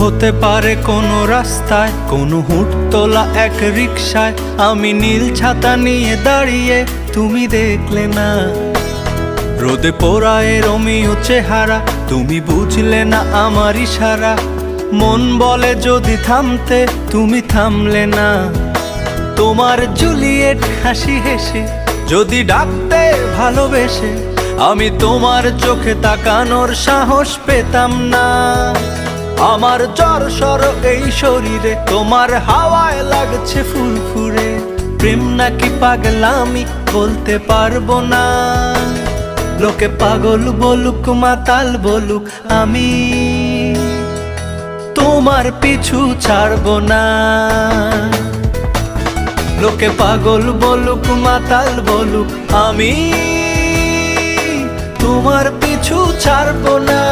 হতে পারে কোনো রাস্তায়, কোনো হুটতোলা এক রিকশায় আমি নীল ছাতা নিয়ে দাঁড়িয়ে, তুমি দেখলে না। রোদে পোড়ায় রোমিও চেহারা, তুমি বুঝলে না আমার ইশারা। মন বলে যদি থামতে, তুমি থামলে না। তোমার জুলিয়েট হাসি হেসে যদি ডাকতে ভালোবেসে, আমি তোমার চোখে তাকানোর সাহস পেতাম না। আমার জ্বর এই শরীরে, তোমার হাওয়ায় লাগছে ফুরফুরে। প্রেম নাকি পাগলামি বলতে পারবো না। লোকে পাগল বলুক মাতাল বলুক, আমি তোমার পিছু ছাড়বো না। লোকে পাগল বলুক মাতাল বলুক, আমি তোমার পিছু ছাড়বো না।